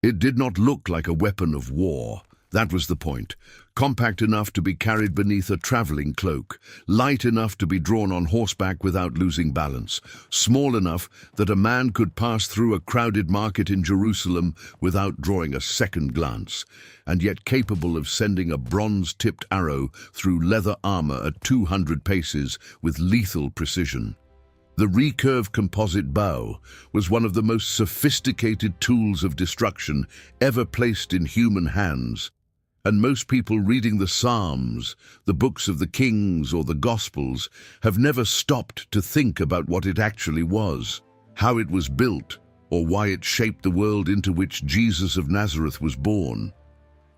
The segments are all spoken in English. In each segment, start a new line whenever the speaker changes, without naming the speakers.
It did not look like a weapon of war. That was the point. Compact enough to be carried beneath a traveling cloak, light enough to be drawn on horseback without losing balance, small enough that a man could pass through a crowded market in Jerusalem without drawing a second glance, and yet capable of sending a bronze-tipped arrow through leather armor at 200 paces with lethal precision. The Recurve composite bow was one of the most sophisticated tools of destruction ever placed in human hands, and most people reading the Psalms, the books of the Kings or the Gospels have never stopped to think about what it actually was, how it was built, or why it shaped the world into which Jesus of Nazareth was born.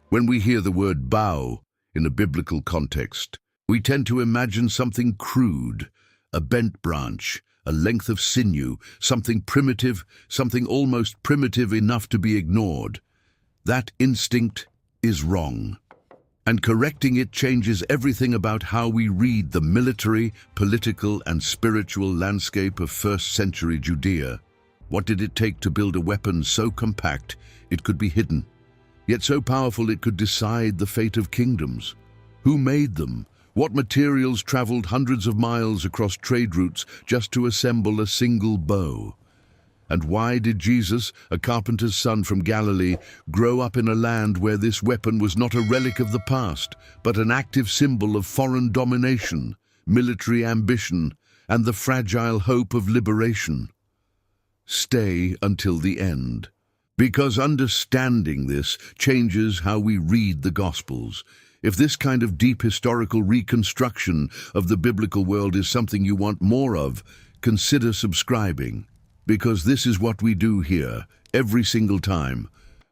When we hear the word bow in a biblical context, we tend to imagine something crude, a bent branch, a length of sinew, something primitive, something almost primitive enough to be ignored. That instinct is wrong, and correcting it changes everything about how we read the military, political, and spiritual landscape of first-century Judea. What did it take to build a weapon so compact it could be hidden, yet so powerful it could decide the fate of kingdoms? Who made them? What materials traveled hundreds of miles across trade routes just to assemble a single bow? And why did Jesus, a carpenter's son from Galilee, grow up in a land where this weapon was not a relic of the past, but an active symbol of foreign domination, military ambition, and the fragile hope of liberation? Stay until the end, because understanding this changes how we read the Gospels. If this kind of deep historical reconstruction of the biblical world is something you want more of, consider subscribing, because this is what we do here, every single time.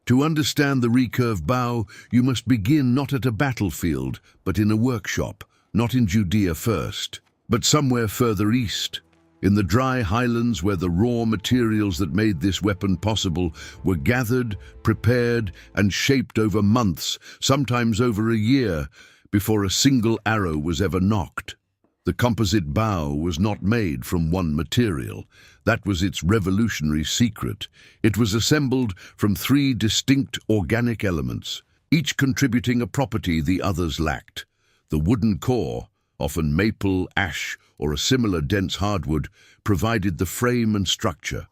To understand the recurve bow, you must begin not at a battlefield, but in a workshop, not in Judea first, but somewhere further east, in the dry highlands where the raw materials that made this weapon possible were gathered, prepared, and shaped over months, sometimes over a year, before a single arrow was ever nocked. The composite bow was not made from one material. That was its revolutionary secret. It was assembled from 3 distinct organic elements, each contributing a property the others lacked. The wooden core, often maple, ash, or a similar dense hardwood, provided the frame and structure.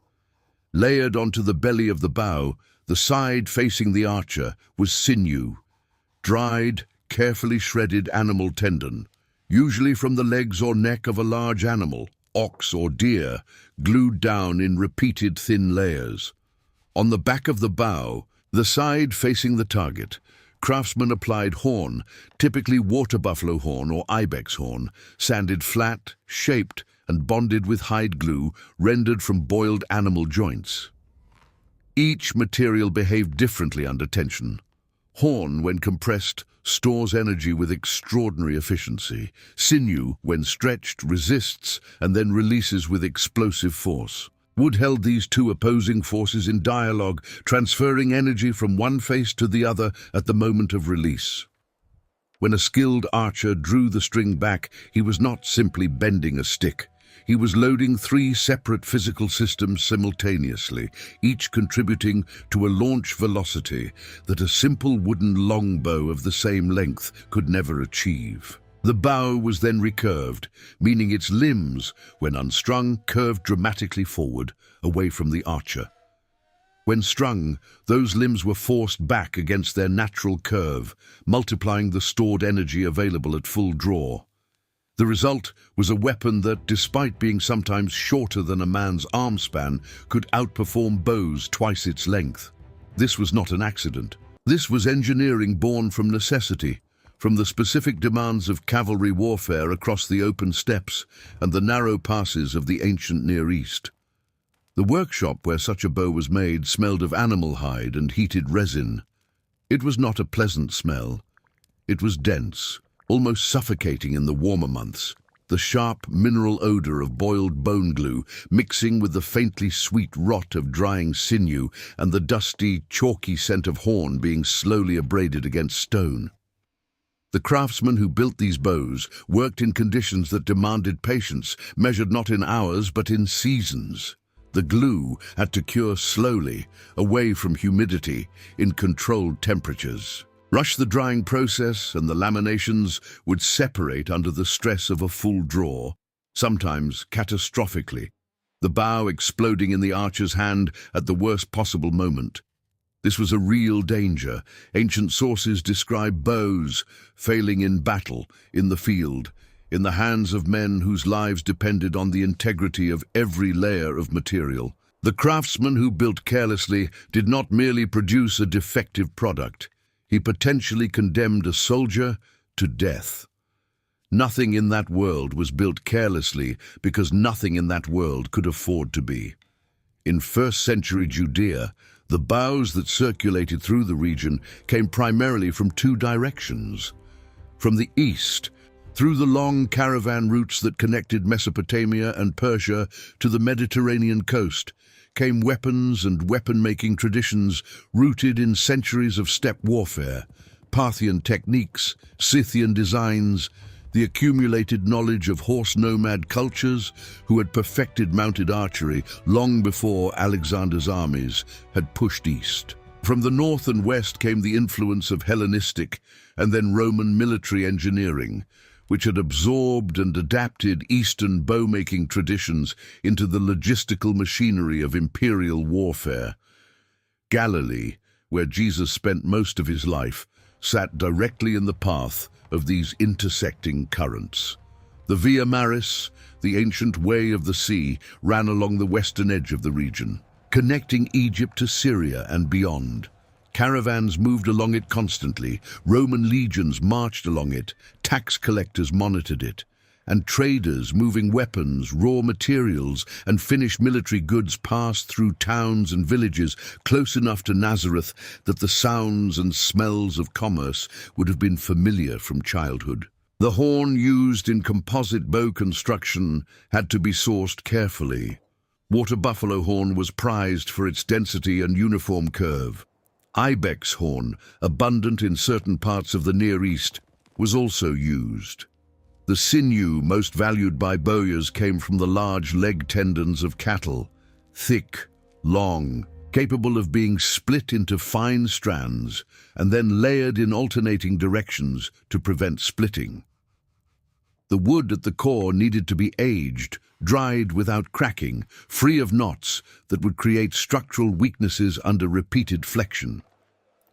Layered onto the belly of the bow, the side facing the archer, was sinew, dried, carefully shredded animal tendon, usually from the legs or neck of a large animal, ox or deer, glued down in repeated thin layers. On the back of the bow, the side facing the target, craftsmen applied horn, typically water buffalo horn or ibex horn, sanded flat, shaped, and bonded with hide glue rendered from boiled animal joints. Each material behaved differently under tension. Horn, when compressed, stores energy with extraordinary efficiency. Sinew, when stretched, resists and then releases with explosive force. Wood held these 2 opposing forces in dialogue, transferring energy from one face to the other at the moment of release. When a skilled archer drew the string back, he was not simply bending a stick. He was loading 3 separate physical systems simultaneously, each contributing to a launch velocity that a simple wooden longbow of the same length could never achieve. The bow was then recurved, meaning its limbs, when unstrung, curved dramatically forward, away from the archer. When strung, those limbs were forced back against their natural curve, multiplying the stored energy available at full draw. The result was a weapon that, despite being sometimes shorter than a man's arm span, could outperform bows twice its length. This was not an accident. This was engineering born from necessity, from the specific demands of cavalry warfare across the open steppes and the narrow passes of the ancient Near East. The workshop where such a bow was made smelled of animal hide and heated resin. It was not a pleasant smell. It was dense, almost suffocating in the warmer months, the sharp mineral odor of boiled bone glue mixing with the faintly sweet rot of drying sinew and the dusty, chalky scent of horn being slowly abraded against stone. The craftsmen who built these bows worked in conditions that demanded patience, measured not in hours but in seasons. The glue had to cure slowly, away from humidity, in controlled temperatures. Rush the drying process and the laminations would separate under the stress of a full draw, sometimes catastrophically, the bow exploding in the archer's hand at the worst possible moment. This was a real danger. Ancient sources describe bows failing in battle, in the field, in the hands of men whose lives depended on the integrity of every layer of material. The craftsman who built carelessly did not merely produce a defective product. He potentially condemned a soldier to death. Nothing in that world was built carelessly because nothing in that world could afford to be. In first-century Judea, the bows that circulated through the region came primarily from two directions. From the east, through the long caravan routes that connected Mesopotamia and Persia to the Mediterranean coast, came weapons and weapon-making traditions rooted in centuries of steppe warfare, Parthian techniques, Scythian designs, the accumulated knowledge of horse nomad cultures who had perfected mounted archery long before Alexander's armies had pushed east. From the north and west came the influence of Hellenistic and then Roman military engineering, which had absorbed and adapted Eastern bow-making traditions into the logistical machinery of imperial warfare. Galilee, where Jesus spent most of his life, sat directly in the path of these intersecting currents. The Via Maris, the ancient way of the sea, ran along the western edge of the region, connecting Egypt to Syria and beyond. Caravans moved along it constantly, Roman legions marched along it, tax collectors monitored it, and traders moving weapons, raw materials, and finished military goods passed through towns and villages close enough to Nazareth that the sounds and smells of commerce would have been familiar from childhood. The horn used in composite bow construction had to be sourced carefully. Water buffalo horn was prized for its density and uniform curve. Ibex horn, abundant in certain parts of the Near East, was also used. The sinew most valued by bowyers came from the large leg tendons of cattle, thick, long, capable of being split into fine strands and then layered in alternating directions to prevent splitting. The wood at the core needed to be aged, dried without cracking, free of knots that would create structural weaknesses under repeated flexion.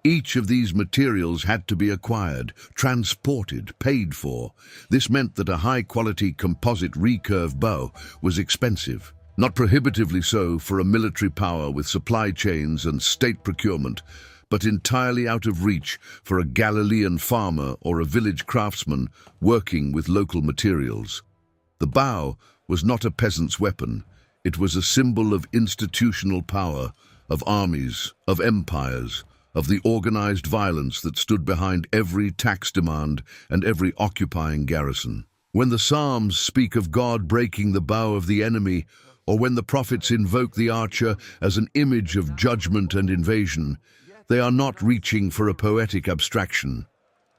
Each of these materials had to be acquired, transported, paid for. This meant that a high-quality composite recurve bow was expensive, not prohibitively so for a military power with supply chains and state procurement, but entirely out of reach for a Galilean farmer or a village craftsman working with local materials. The bow was not a peasant's weapon. It was a symbol of institutional power, of armies, of empires, of the organized violence that stood behind every tax demand and every occupying garrison. When the Psalms speak of God breaking the bow of the enemy, or when the prophets invoke the archer as an image of judgment and invasion, they are not reaching for a poetic abstraction.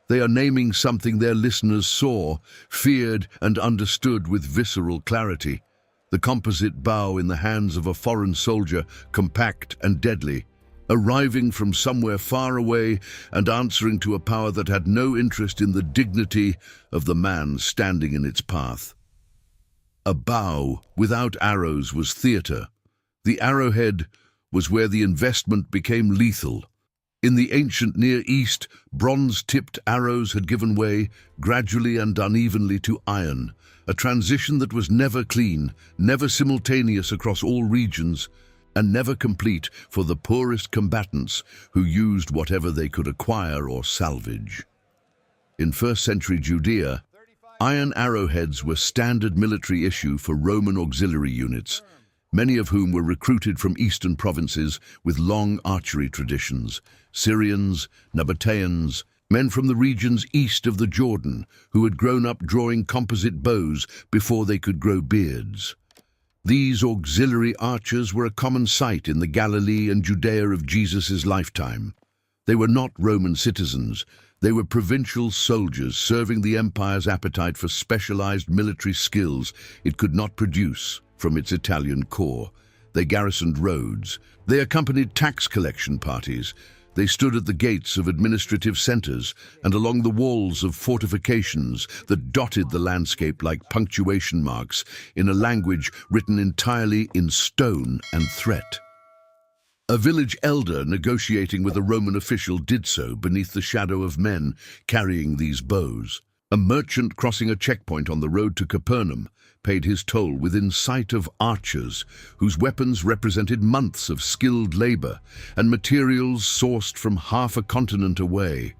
They are naming something their listeners saw, feared, and understood with visceral clarity. The composite bow in the hands of a foreign soldier, compact and deadly, arriving from somewhere far away and answering to a power that had no interest in the dignity of the man standing in its path. A bow without arrows was theater. The arrowhead was where the investment became lethal. In the ancient Near East, bronze-tipped arrows had given way, gradually and unevenly, to iron, a transition that was never clean, never simultaneous across all regions, and never complete for the poorest combatants who used whatever they could acquire or salvage. In first-century Judea, iron arrowheads were standard military issue for Roman auxiliary units, many of whom were recruited from eastern provinces with long archery traditions: Syrians, Nabateans, men from the regions east of the Jordan who had grown up drawing composite bows before they could grow beards. These auxiliary archers were a common sight in the Galilee and Judea of Jesus' lifetime. They were not Roman citizens. They were provincial soldiers serving the empire's appetite for specialized military skills it could not produce from its Italian core. They garrisoned roads. They accompanied tax collection parties. They stood at the gates of administrative centers and along the walls of fortifications that dotted the landscape like punctuation marks in a language written entirely in stone and threat. A village elder negotiating with a Roman official did so beneath the shadow of men carrying these bows. A merchant crossing a checkpoint on the road to Capernaum paid his toll within sight of archers whose weapons represented months of skilled labor and materials sourced from half a continent away.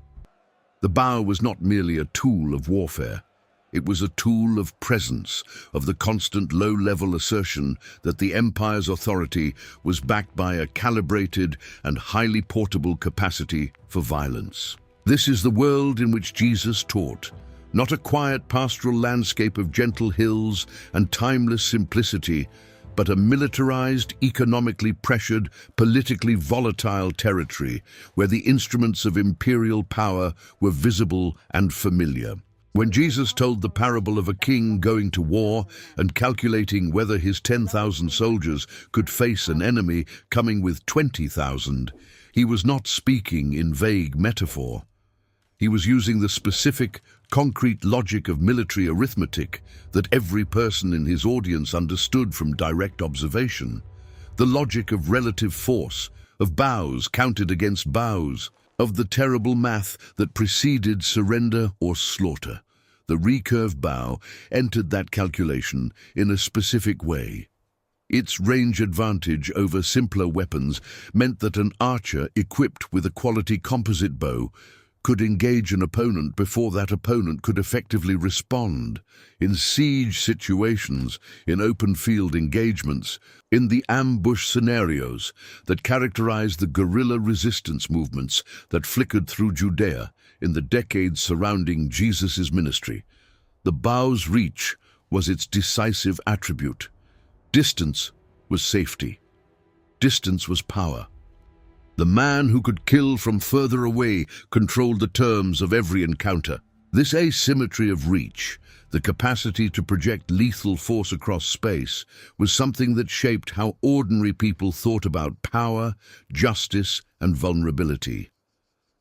The bow was not merely a tool of warfare. It was a tool of presence, of the constant low-level assertion that the empire's authority was backed by a calibrated and highly portable capacity for violence. This is the world in which Jesus taught, not a quiet pastoral landscape of gentle hills and timeless simplicity, but a militarized, economically pressured, politically volatile territory where the instruments of imperial power were visible and familiar. When Jesus told the parable of a king going to war and calculating whether his 10,000 soldiers could face an enemy coming with 20,000, he was not speaking in vague metaphor. He was using the specific, concrete logic of military arithmetic that every person in his audience understood from direct observation. The logic of relative force, of bows counted against bows, of the terrible math that preceded surrender or slaughter. The recurve bow entered that calculation in a specific way. Its range advantage over simpler weapons meant that an archer equipped with a quality composite bow could engage an opponent before that opponent could effectively respond. In siege situations, in open field engagements, in the ambush scenarios that characterized the guerrilla resistance movements that flickered through Judea in the decades surrounding Jesus' ministry, the bow's reach was its decisive attribute. Distance was safety. Distance was power. The man who could kill from further away controlled the terms of every encounter. This asymmetry of reach, the capacity to project lethal force across space, was something that shaped how ordinary people thought about power, justice, and vulnerability.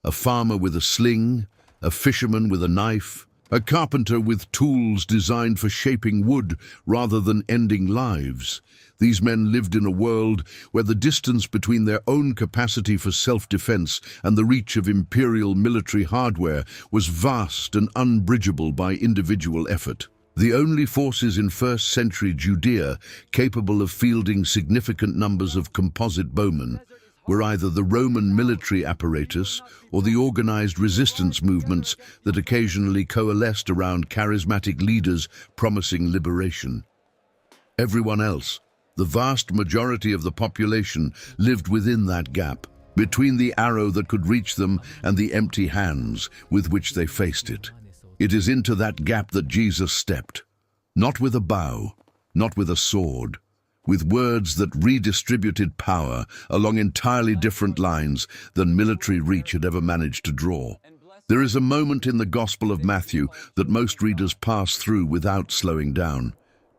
A farmer with a sling, a fisherman with a knife, a carpenter with tools designed for shaping wood rather than ending lives. These men lived in a world where the distance between their own capacity for self-defense and the reach of imperial military hardware was vast and unbridgeable by individual effort. The only forces in first-century Judea capable of fielding significant numbers of composite bowmen were either the Roman military apparatus or the organized resistance movements that occasionally coalesced around charismatic leaders promising liberation. Everyone else, the vast majority of the population, lived within that gap, between the arrow that could reach them and the empty hands with which they faced it. It is into that gap that Jesus stepped, not with a bow, not with a sword, with words that redistributed power along entirely different lines than military reach had ever managed to draw. There is a moment in the Gospel of Matthew that most readers pass through without slowing down.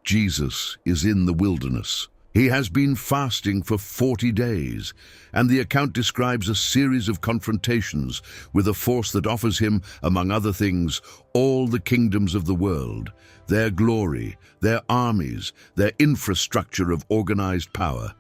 Jesus is in the wilderness. He has been fasting for 40 days, and the account describes a series of confrontations with a force that offers him, among other things, all the kingdoms of the world, their glory, their armies, their infrastructure of organized power.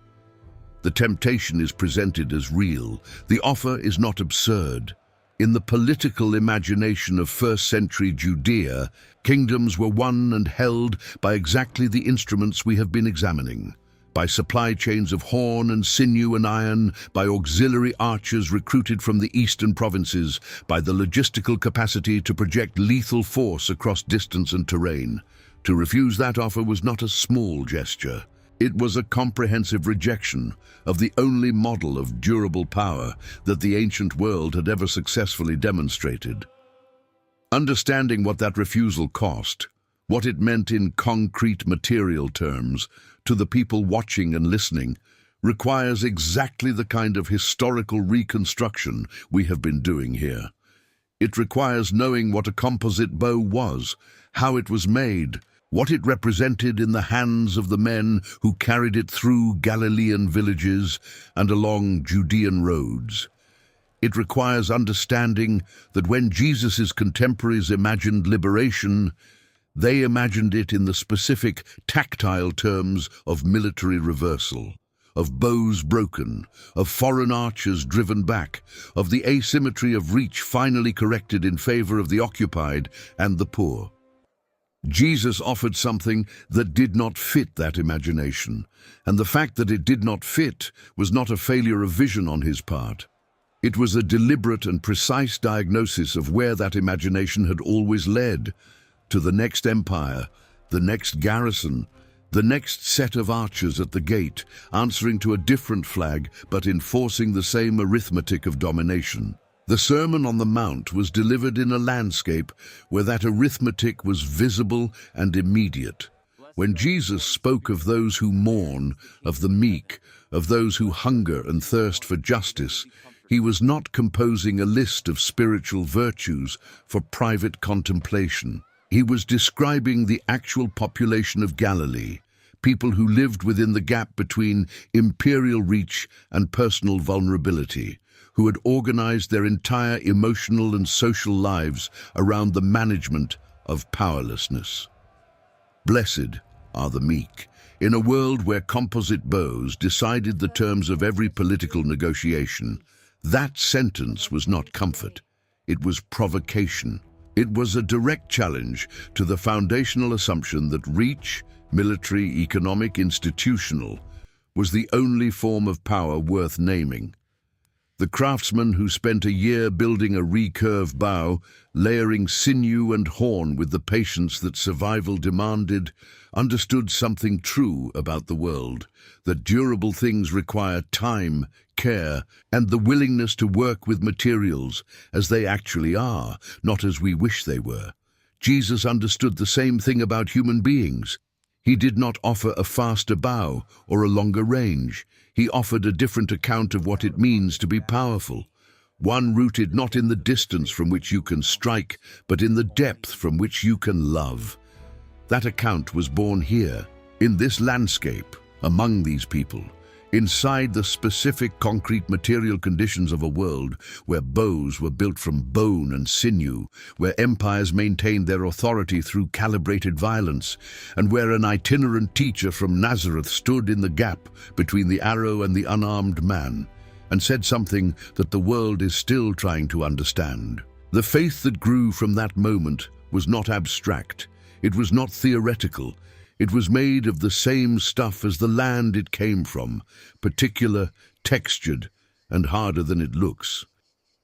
The temptation is presented as real. The offer is not absurd. In the political imagination of first-century Judea, kingdoms were won and held by exactly the instruments we have been examining. By supply chains of horn and sinew and iron, by auxiliary archers recruited from the eastern provinces, by the logistical capacity to project lethal force across distance and terrain. To refuse that offer was not a small gesture. It was a comprehensive rejection of the only model of durable power that the ancient world had ever successfully demonstrated. Understanding what that refusal cost, what it meant in concrete material terms, to the people watching and listening, requires exactly the kind of historical reconstruction we have been doing here. It requires knowing what a composite bow was, how it was made, what it represented in the hands of the men who carried it through Galilean villages and along Judean roads. It requires understanding that when Jesus' contemporaries imagined liberation, they imagined it in the specific tactile terms of military reversal, of bows broken, of foreign archers driven back, of the asymmetry of reach finally corrected in favor of the occupied and the poor. Jesus offered something that did not fit that imagination, and the fact that it did not fit was not a failure of vision on his part. It was a deliberate and precise diagnosis of where that imagination had always led, to the next empire, the next garrison, the next set of archers at the gate, answering to a different flag but enforcing the same arithmetic of domination. The Sermon on the Mount was delivered in a landscape where that arithmetic was visible and immediate. When Jesus spoke of those who mourn, of the meek, of those who hunger and thirst for justice, he was not composing a list of spiritual virtues for private contemplation. He was describing the actual population of Galilee, people who lived within the gap between imperial reach and personal vulnerability, who had organized their entire emotional and social lives around the management of powerlessness. Blessed are the meek. In a world where composite bows decided the terms of every political negotiation, that sentence was not comfort. It was provocation. It was a direct challenge to the foundational assumption that reach, military, economic, institutional, was the only form of power worth naming. The craftsman who spent a year building a recurve bow, layering sinew and horn with the patience that survival demanded, understood something true about the world, that durable things require time, care, and the willingness to work with materials as they actually are, not as we wish they were. Jesus understood the same thing about human beings. He did not offer a faster bow or a longer range. He offered a different account of what it means to be powerful, one rooted not in the distance from which you can strike, but in the depth from which you can love. That account was born here, in this landscape, among these people, inside the specific concrete material conditions of a world where bows were built from bone and sinew, where empires maintained their authority through calibrated violence, and where an itinerant teacher from Nazareth stood in the gap between the arrow and the unarmed man, and said something that the world is still trying to understand. The faith that grew from that moment was not abstract. It was not theoretical. It was made of the same stuff as the land it came from, particular, textured, and harder than it looks.